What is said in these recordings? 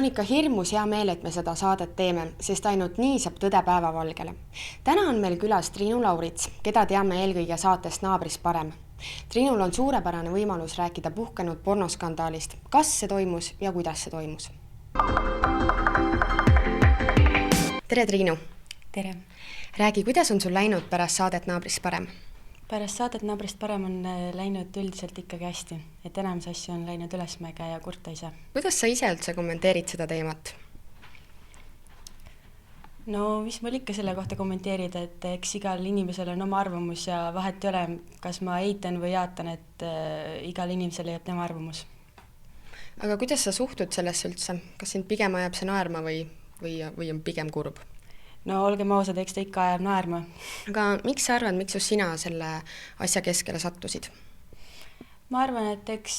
on ikka hirmus hea meel, et me seda saadet teeme, sest ainult nii saab tõde päevavalgele. Täna on meil külas Triinu Laurits, keda teame eelkõige saatest Naabris parem. Triinul on suurepärane võimalus rääkida puhkenud pornoskandaalist, kas see toimus ja kuidas see toimus. Tere, Triinu! Tere! Räägi, kuidas on sul läinud pärast saadet Naabris parem? Pärast saadet Naabrist parem on läinud üldiselt ikkagi hästi, et enamus asju on läinud ülesmäge ja kurta ei saa. Kuidas sa ise üldse kommenteerid seda teemat? No, mis mul ikka selle kohta kommenteerida, et eks igal inimesel on oma arvamus ja vahet ei ole, kas ma eitan või jaatan, et igal inimesel jääb tema arvamus. Aga kuidas sa suhtud sellesse üldse? Kas sind pigem ajab see naerma või on pigem kurb? No olgem ausad, eks ta ikka ajab naerma. Aga miks sa arvad, miks just sina selle asja keskele sattusid? Ma arvan, et eks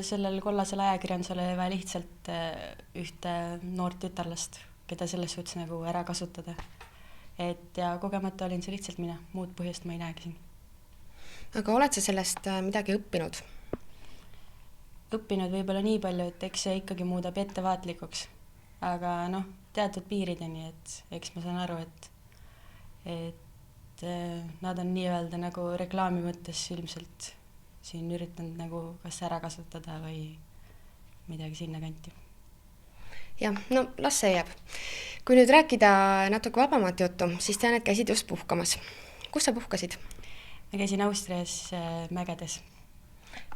sellel kollasel ajakirjandusel oli vaja lihtsalt ühte noort tütarlast, keda selles suhtes nagu ära kasutada. Ja kogemata olin see lihtsalt mina, muud põhjust ma ei näegi siin. Aga oled sa sellest midagi õppinud? Õppinud võib-olla nii palju, et eks see ikkagi muudab ettevaatlikuks. Aga teatud piirideni, et eks ma saan aru, et nad on nii-öelda nagu reklaami mõttes ilmselt siin üritanud nagu kas ära kasutada või midagi sinna kanti. Jah, no las see jääb. Kui nüüd rääkida natuke vabamat juttu, siis tean, et käisid just puhkamas. Kus sa puhkasid? Ma käisin Austrias mägedes.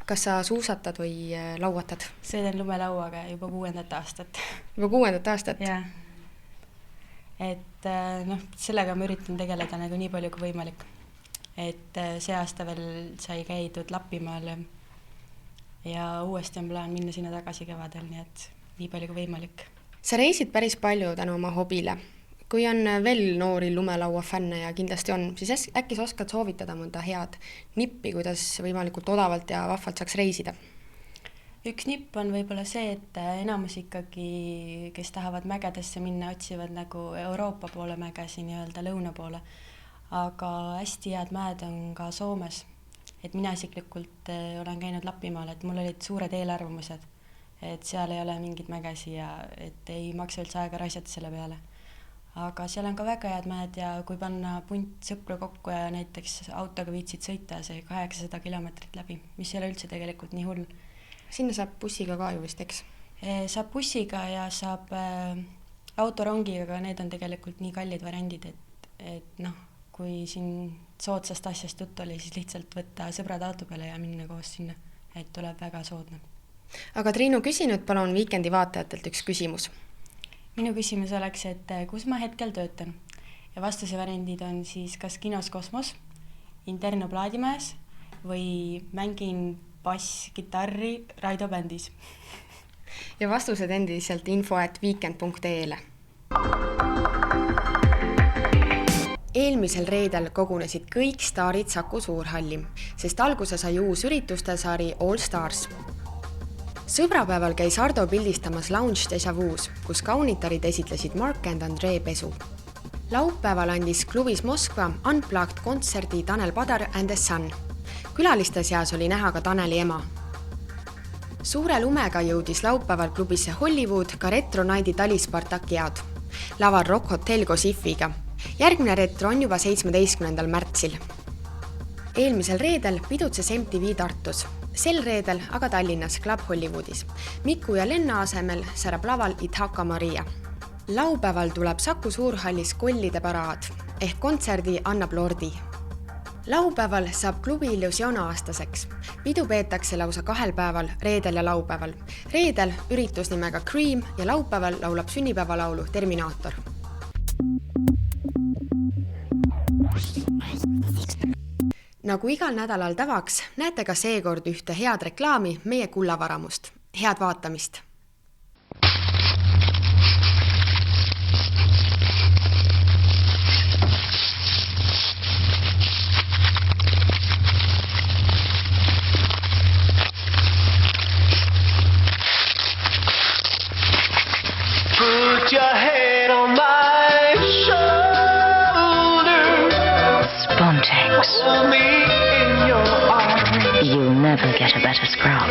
Kas sa suusatad või lauatad? Sõidan lumelauaga juba 6. aastat. Juba 6. aastat? Jah. Et sellega ma üritan tegeleda nagu nii palju kui võimalik. Et see aasta veel sai käidud Lapimaal ja uuesti on plaan minna sinna tagasi kevadel, nii et nii palju kui võimalik. Sa reisid päris palju tänu oma hobile. Kui on veel noori lumelaua fänne ja kindlasti on, siis äkki sa oskad soovitada mõnda head nippi, kuidas võimalikult odavalt ja vahvalt saaks reisida? Üks nipp on võib-olla see, et enamus ikkagi, kes tahavad mägedesse minna, otsivad nagu Euroopa poole mägesi, nii-öelda lõuna poole. Aga hästi head mäed on ka Soomes. Et mina isiklikult olen käinud Lapimaal, et mul olid suured eelarvamused, et seal ei ole mingid mägesi ja et ei maksa üldse aega raisata selle peale. Aga seal on ka väga head mäed ja kui panna punt sõpru kokku ja näiteks autoga viitsid sõita see 800 kilomeetrit läbi, mis ei ole üldse tegelikult nii hull. Sinna saab bussiga ka ju vist, eks? Saab bussiga ja saab autorongiga, aga need on tegelikult nii kallid variandid, et kui siin soodsast asjast juttu oli, siis lihtsalt võtta sõbrad auto peale ja minna koos sinna, et tuleb väga soodne. Aga Triinu, küsi nüüd palun Weekendi vaatajatelt üks küsimus. Minu küsimus oleks, et kus ma hetkel töötan ja vastuse variandid on siis kas kinos Kosmos, Interno Plaadimäes või mängin bass, kitarri Raido bändis. Ja vastused endiselt info@weekend.ee-le. Eelmisel reedel kogunesid kõik staarid Saku Suurhalli, sest alguse sai uus ürituste sari All Stars. Sõbrapäeval käis Ardo pildistamas Lounge Deja Vu's, kus kaunitarid esitlesid Mark and Andree Pesu. Laupäeval andis klubis Moskva Unplugged kontserdi Tanel Padar and the Sun. Külaliste seas oli näha ka Taneli ema. Suure lumega jõudis laupäeval klubisse Hollywood ka Retro Nighti Tali Spartakiad. Laval Rock Hotel koos IF-iga. Järgmine retro on juba 17. märtsil. Eelmisel reedel pidutses MTV Tartus. Sel reedel aga Tallinnas Club Hollywoodis. Miku ja Lenna asemel särab laval Ithaka Maria. Laupäeval tuleb Saku Suurhallis kollide paraad ehk kontserdi annab Lordi. Laupäeval saab klubi Illusioon aastaseks. Pidu peetakse lausa 2 päeval, reedel ja laupäeval. Reedel üritus nimega Cream ja laupäeval laulab sünnipäevalaulu Terminaator. Nagu igal nädalal tavaks, näete ka seekord ühte head reklaami meie kullavaramust. Head vaatamist! Put your head on my shoulder. Spontex. Hold me in your arms. You'll never get a better scrub.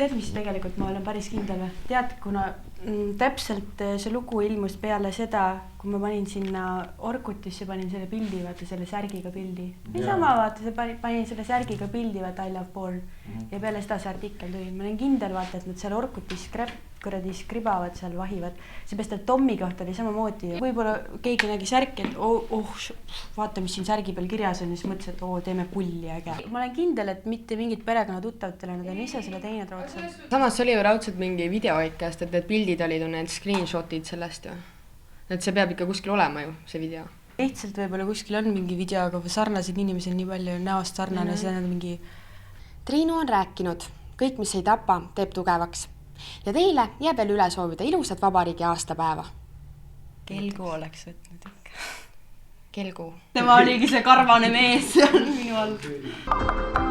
tead, mis tegelikult ma olen päris kindel või? Tead, kuna täpselt see lugu ilmus peale seda, kui ma panin sinna Orkutisse, panin selle pildi, vaata selle särgiga pildi. Niisama vaata, panin selle särgiga pildi, vaata I love porn. Ja peale seda see artikkel tuli. Ma olen kindel, vaata, et nad seal Orkutis kuradi skribavad, seal vahivad. Seepärast, et Tommi kohta oli samamoodi. Võib-olla keegi nägi särki, et vaata, mis siin särgi peal kirjas on, ja siis mõtles, et teeme pulli äge. Ma olen kindel, et mitte mingid perekonna tuttavatele, nad on ise selle teine trootsa. Samas oli ju raudselt mingi video ikkast, et need pildid olid ju need screenshotid sellest ju. Et see peab ikka kuskil olema ju, see video. Lihtsalt võib-olla kuskil on mingi video, aga sarnaseid inimesel nii palju näost sarnane, see on mingi... Triinu on rääkinud, kõik, mis ei tapa, teeb tugevaks. Ja teile jääb veel üle soovida ilusat vabariigi aastapäeva. Kelgu oleks võtnud ikka. Kelgu. Tema oligi see karvane mees seal minu all.